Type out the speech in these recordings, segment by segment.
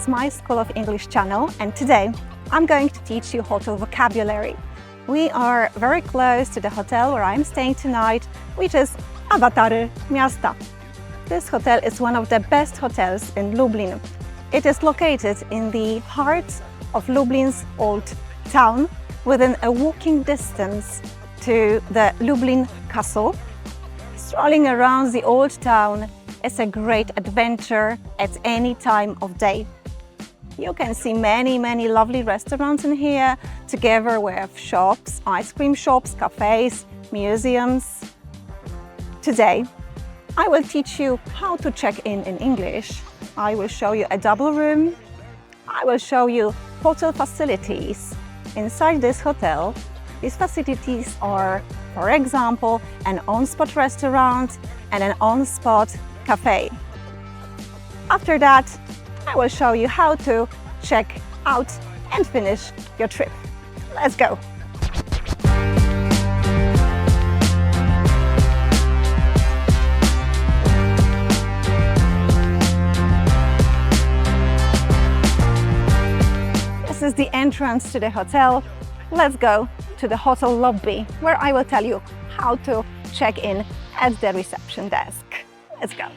is my School of English channel, and today I'm going to teach you hotel vocabulary. We are very close to the hotel where I'm staying tonight, which is Awatary Miasta. This hotel is one of the best hotels in Lublin. It is located in the heart of Lublin's old town, within a walking distance to the Lublin Castle. Strolling around the old town is a great adventure at any time of day. You can see many lovely restaurants in here, together with shops, ice cream shops, cafes, museums. Today, I will teach you how to check in English. I will show you a double room. I will show you hotel facilities. Inside this hotel, these facilities are, for example, an on-spot restaurant and an on-spot cafe. After that, I will show you how to check out and finish your trip. Let's go! This is the entrance to the hotel. Let's go to the hotel lobby, where I will tell you how to check in at the reception desk. Let's go.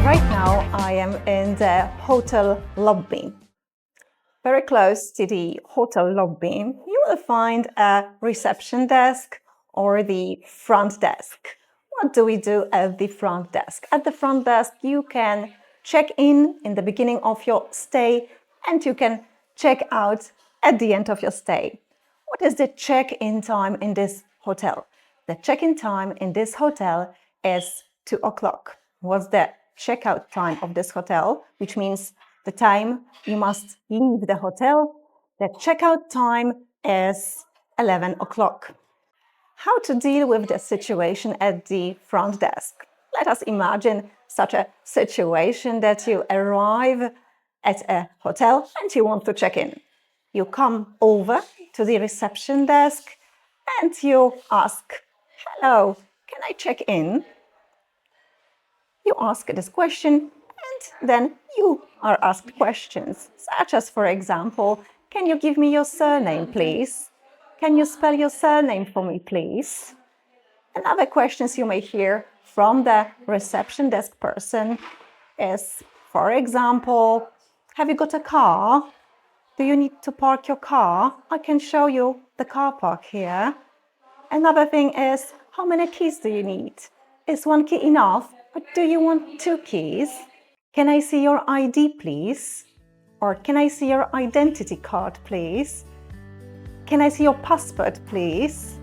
Right now I am in the hotel lobby. Very close to the hotel lobby, you will find a reception desk or the front desk. What do we do at the front desk? At the front desk, you can check in the beginning of your stay, and you can check out at the end of your stay. What is the check-in time in this hotel? The check-in time in this hotel is 2 o'clock. What's the checkout time of this hotel? Which means the time you must leave the hotel. The checkout time is 11 o'clock. How to deal with the situation at the front desk? Let us imagine such a situation that you arrive at a hotel and you want to check in. You come over to the reception desk and you ask, "Hello, can I check in?" You ask this question and then you are asked questions, such as, for example, "Can you give me your surname, please? Can you spell your surname for me, please?" And other questions you may hear from the reception desk person is, for example, "Have you got a car? Do you need to park your car? I can show you the car park here." Another thing is, "How many keys do you need? Is 1 key enough, or do you want 2 keys? Can I see your ID, please? Or can I see your identity card, please? Can I see your passport, please?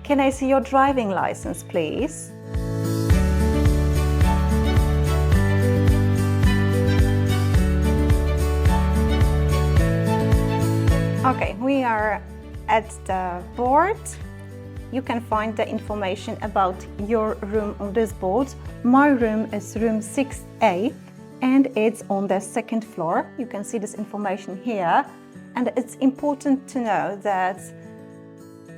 Can I see your driving license, please?" Okay, we are at the board. You can find the information about your room on this board. My room is room 6A and it's on the 2nd floor. You can see this information here. And it's important to know that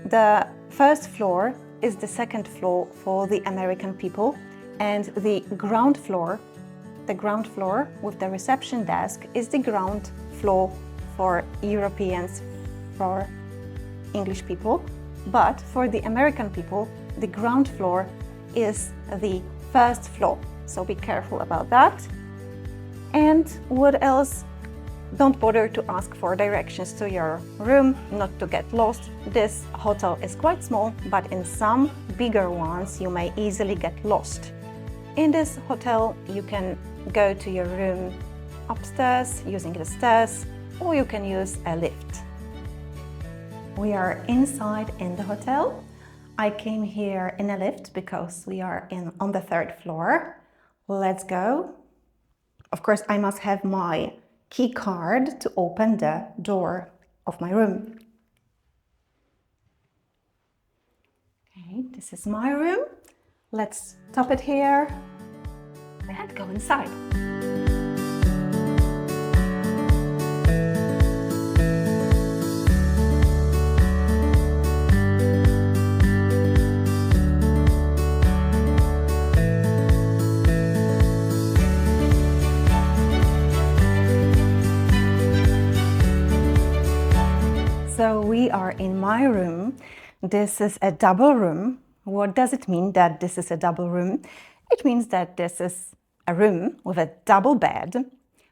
the 1st floor is the 2nd floor for the American people, and the ground floor with the reception desk is the ground floor for Europeans, for English people. But for the American people, the ground floor is the 1st floor. So be careful about that. And what else? Don't bother to ask for directions to your room, not to get lost. This hotel is quite small, but in some bigger ones you may easily get lost. In this hotel you can go to your room upstairs using the stairs, or you can use a lift. We are inside in the hotel. I came here in a lift because we are on the 3rd floor. Let's go. Of course, I must have my key card to open the door of my room. Okay, this is my room. Let's stop it here and go inside. we are in my room. This is a double room. What does it mean that this is a double room? It means that this is a room with a double bed,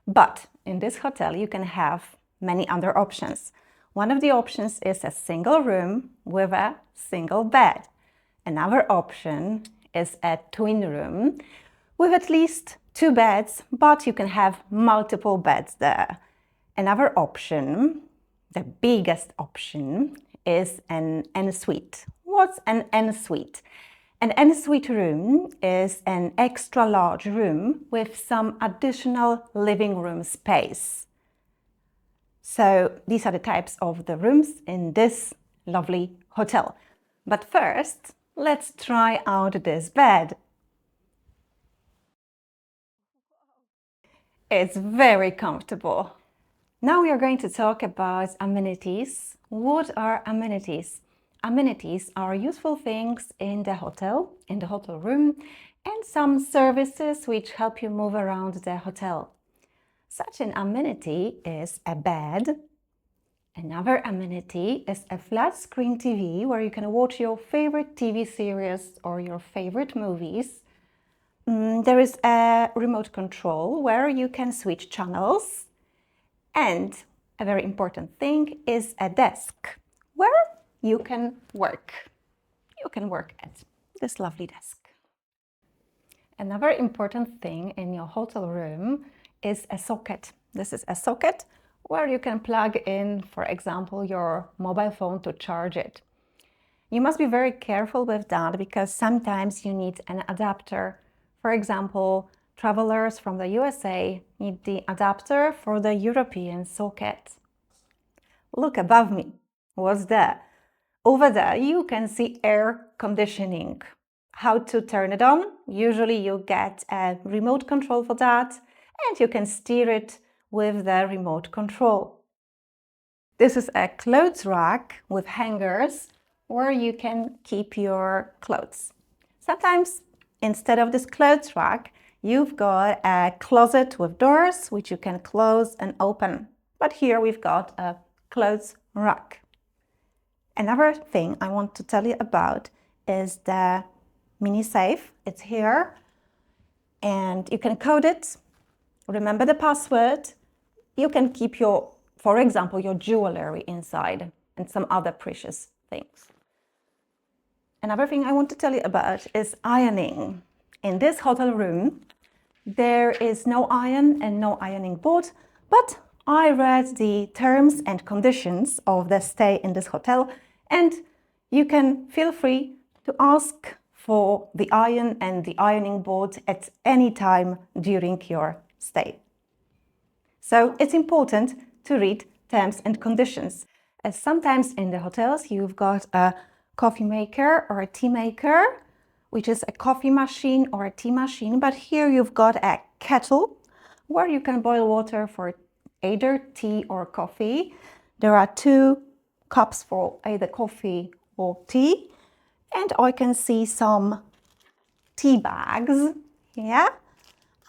but in this hotel you can have many other options. One of the options is a single room with a single bed. Another option is a twin room with at least 2 beds, but you can have multiple beds there. Another option, the biggest option, is an ensuite. What's an ensuite? An ensuite room is an extra large room with some additional living room space. So these are the types of the rooms in this lovely hotel. But first, let's try out this bed. It's very comfortable. Now we are going to talk about amenities. What are amenities? Amenities are useful things in the hotel room, and some services which help you move around the hotel. Such an amenity is a bed. Another amenity is a flat screen TV where you can watch your favorite TV series or your favorite movies. There is a remote control where you can switch channels. And a very important thing is a desk where you can work. You can work at this lovely desk. Another important thing in your hotel room is a socket. This is a socket where you can plug in, for example, your mobile phone to charge it. You must be very careful with that because sometimes you need an adapter. For example, travelers from the USA need the adapter for the European socket. Look above me. What's there? Over there you can see air conditioning. How to turn it on? Usually you get a remote control for that and you can steer it with the remote control. This is a clothes rack with hangers where you can keep your clothes. Sometimes instead of this clothes rack, you've got a closet with doors which you can close and open. But here we've got a clothes rack. Another thing I want to tell you about is the mini safe. It's here and you can code it. Remember the password. You can keep your, for example, your jewelry inside and some other precious things. Another thing I want to tell you about is ironing. In this hotel room, there is no iron and no ironing board, but I read the terms and conditions of the stay in this hotel, and you can feel free to ask for the iron and the ironing board at any time during your stay. So it's important to read terms and conditions. As sometimes in the hotels you've got a coffee maker or a tea maker, which is a coffee machine or a tea machine, but here you've got a kettle where you can boil water for either tea or coffee. There are 2 cups for either coffee or tea, and I can see some tea bags, yeah,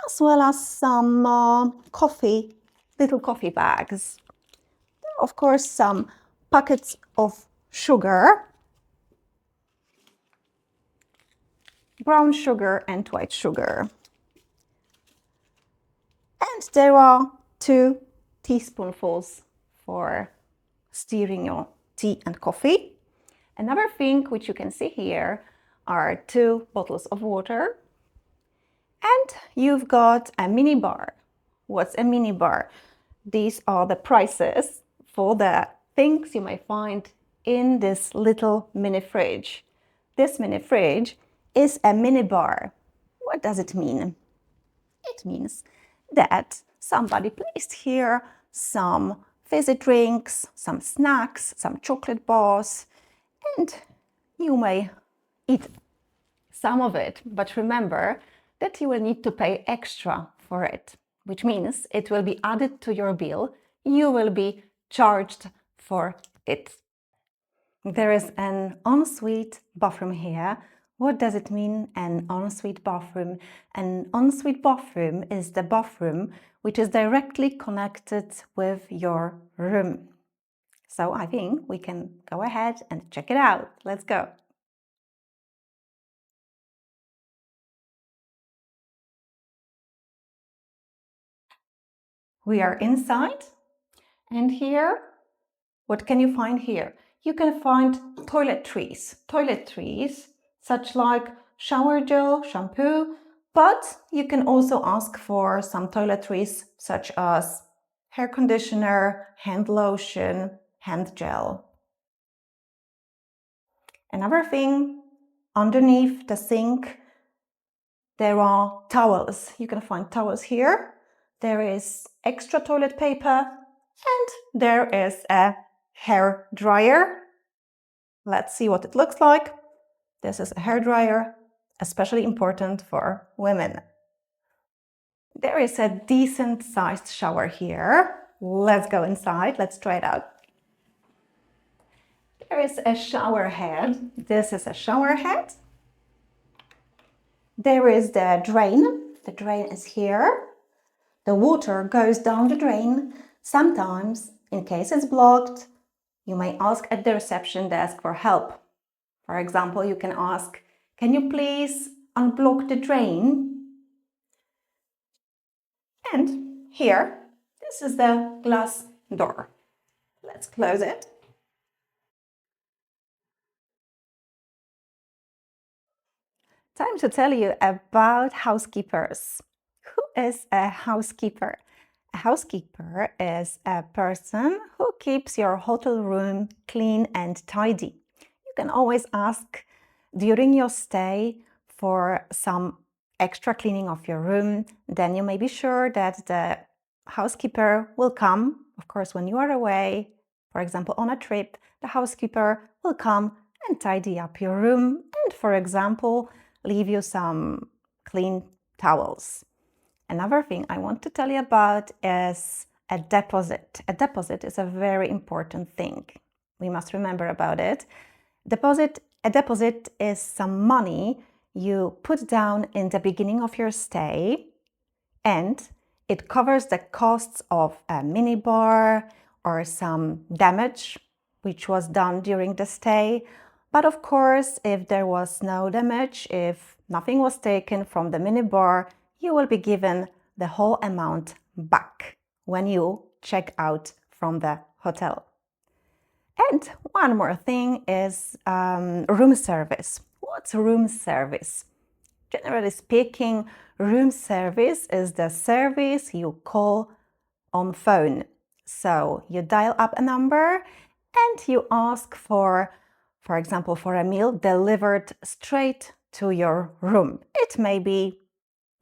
as well as some little coffee bags. There are, of course, some packets of sugar, brown sugar and white sugar. And there are 2 teaspoonfuls for stirring your tea and coffee. Another thing which you can see here are 2 bottles of water. And you've got a mini bar. What's a mini bar? These are the prices for the things you may find in this little mini fridge. This mini fridge is a mini bar. What does it mean? It means that somebody placed here some fizzy drinks, some snacks, some chocolate bars, and you may eat some of it, but remember that you will need to pay extra for it, which means it will be added to your bill. You will be charged for it. There is an ensuite bathroom here. What does it mean, an ensuite bathroom? An ensuite bathroom is the bathroom which is directly connected with your room. So I think we can go ahead and check it out. Let's go. We are inside, and here, what can you find here? You can find toiletries such like shower gel, shampoo, but you can also ask for some toiletries such as hair conditioner, hand lotion, hand gel. Another thing, underneath the sink, there are towels. You can find towels here. There is extra toilet paper, and there is a hair dryer. Let's see what it looks like. This is a hair dryer, especially important for women. There is a decent sized shower here. Let's go inside. Let's try it out. There is a shower head. This is a shower head. There is the drain. The drain is here. The water goes down the drain. Sometimes, in case it's blocked, you may ask at the reception desk for help. For example, you can ask, "Can you please unblock the drain?" And here, this is the glass door. Let's close it. Time to tell you about housekeepers. Who is a housekeeper? A housekeeper is a person who keeps your hotel room clean and tidy. You can always ask during your stay for some extra cleaning of your room. Then you may be sure that the housekeeper will come. Of course, when you are away, for example, on a trip, the housekeeper will come and tidy up your room and, for example, leave you some clean towels. Another thing I want to tell you about is a deposit. A deposit is a very important thing. We must remember about it. A deposit is some money you put down in the beginning of your stay, and it covers the costs of a minibar or some damage which was done during the stay. But of course, if there was no damage, if nothing was taken from the minibar, you will be given the whole amount back when you check out from the hotel. And one more thing is room service. What's room service? Generally speaking, room service is the service you call on phone. So you dial up a number and you ask for example, for a meal delivered straight to your room. It may be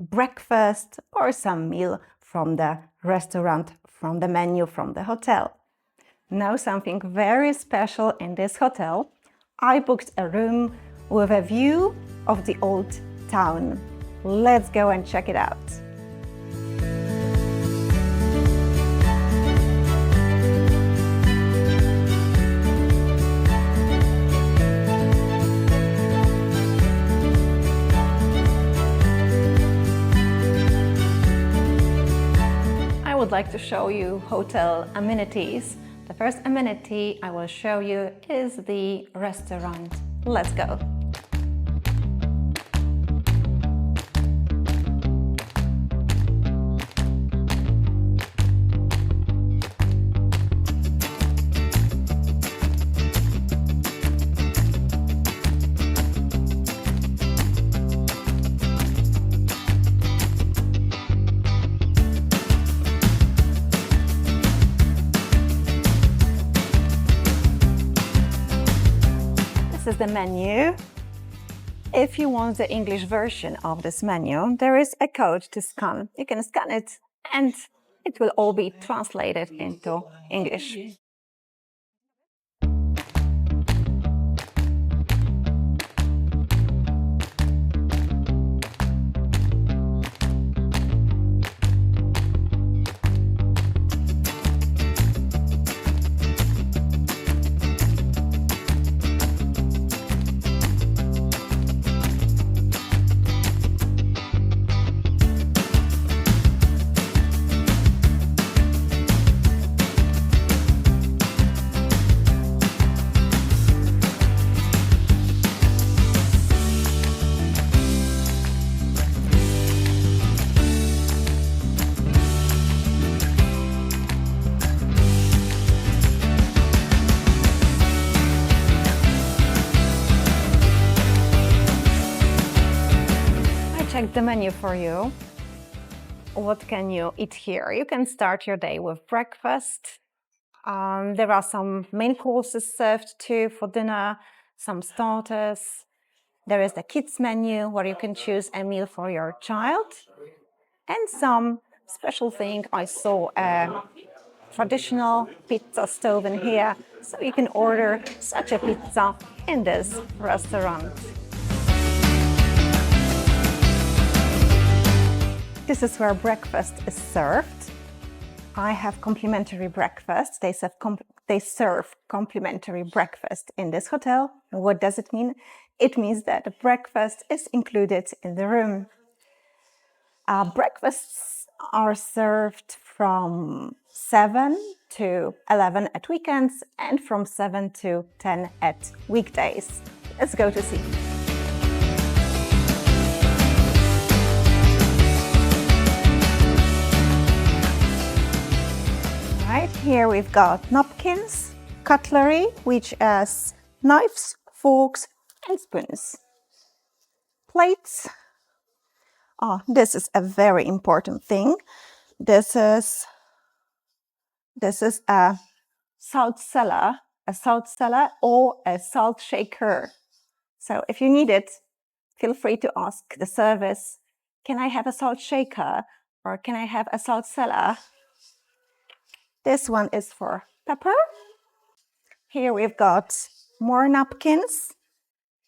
breakfast or some meal from the restaurant, from the menu, from the hotel. Now something very special in this hotel. I booked a room with a view of the old town. Let's go and check it out. I would like to show you hotel amenities. The first amenity I will show you is the restaurant. Let's go. This is the menu. If you want the English version of this menu, there is a code to scan. You can scan it and it will all be translated into English. is the menu for you. What can you eat here? You can start your day with breakfast. There are some main courses served too for dinner, some starters. There is the kids menu where you can choose a meal for your child. And some special thing, I saw a traditional pizza stove in here, so you can order such a pizza in this restaurant. This is where breakfast is served. I have complimentary breakfast. They serve complimentary breakfast in this hotel. What does it mean? It means that the breakfast is included in the room. Breakfasts are served from 7 to 11 at weekends and from 7 to 10 at weekdays. Let's go to see. Right here we've got napkins, cutlery, which is knives, forks and spoons. Plates. Oh, this is a very important thing. This is a salt cellar or a salt shaker. So if you need it, feel free to ask the service, can I have a salt shaker or can I have a salt cellar? This one is for pepper. Here we've got more napkins.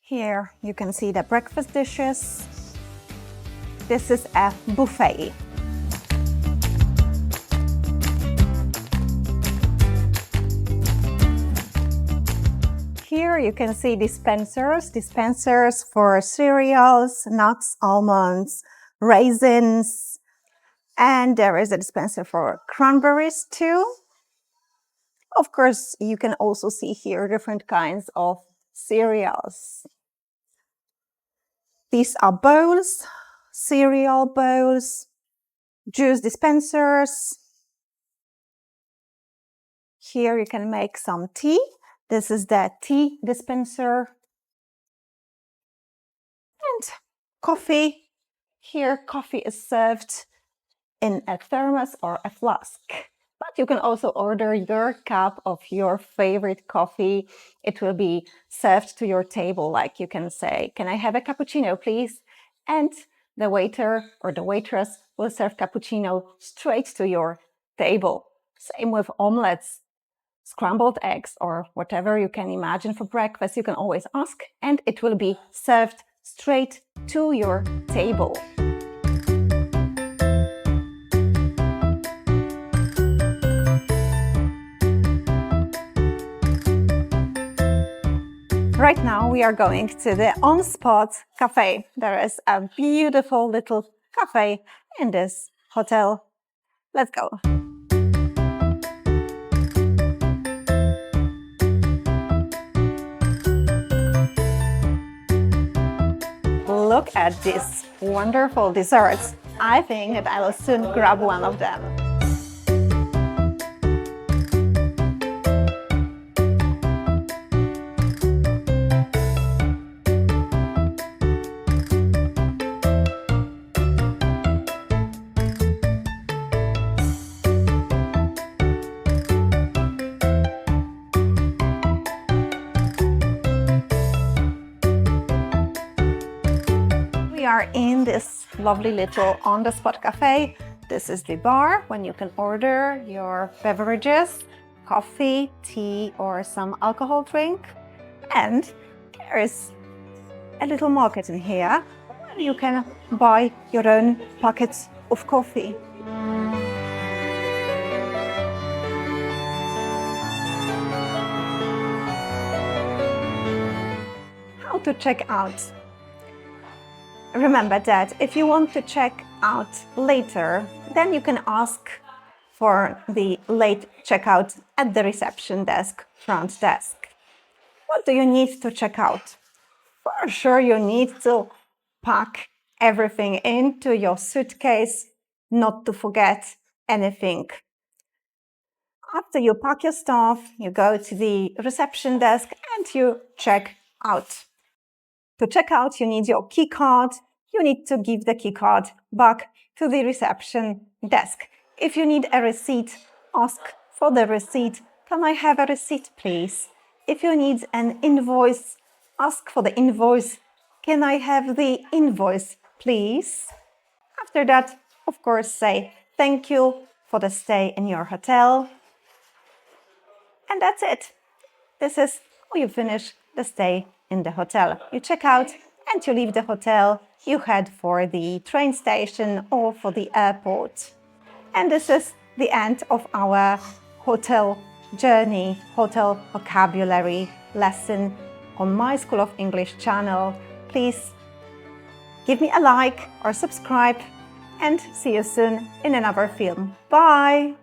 Here you can see the breakfast dishes. This is a buffet. Here you can see dispensers for cereals, nuts, almonds, raisins, and there is a dispenser for cranberries too. Of course, you can also see here different kinds of cereals. These are bowls, cereal bowls, juice dispensers. Here you can make some tea. This is the tea dispenser. And coffee. Here coffee is served in a thermos or a flask. But you can also order your cup of your favorite coffee. It will be served to your table. Like you can say, can I have a cappuccino, please? And the waiter or the waitress will serve cappuccino straight to your table. Same with omelets, scrambled eggs, or whatever you can imagine for breakfast. You can always ask and it will be served straight to your table. Right now we are going to the on-spot cafe. There is a beautiful little cafe in this hotel. Let's go. Look at these wonderful desserts. I think that I will soon grab one of them. We are in this lovely little on-the-spot cafe. This is the bar when you can order your beverages, coffee, tea, or some alcohol drink. And there is a little market in here where you can buy your own packets of coffee. How to check out? Remember that if you want to check out later, then you can ask for the late checkout at the reception desk, front desk. What do you need to check out? For sure, you need to pack everything into your suitcase, not to forget anything. After you pack your stuff, you go to the reception desk and you check out. To check out, you need your key card, you need to give the key card back to the reception desk. If you need a receipt, ask for the receipt. Can I have a receipt, please? If you need an invoice, ask for the invoice. Can I have the invoice, please? After that, of course, say thank you for the stay in your hotel. And that's it. This is how you finish the stay in the hotel. You check out and you leave the hotel. You head for the train station or for the airport. And this is the end of our hotel journey, hotel vocabulary lesson on my School of English channel. Please give me a like or subscribe, and see you soon in another film. Bye!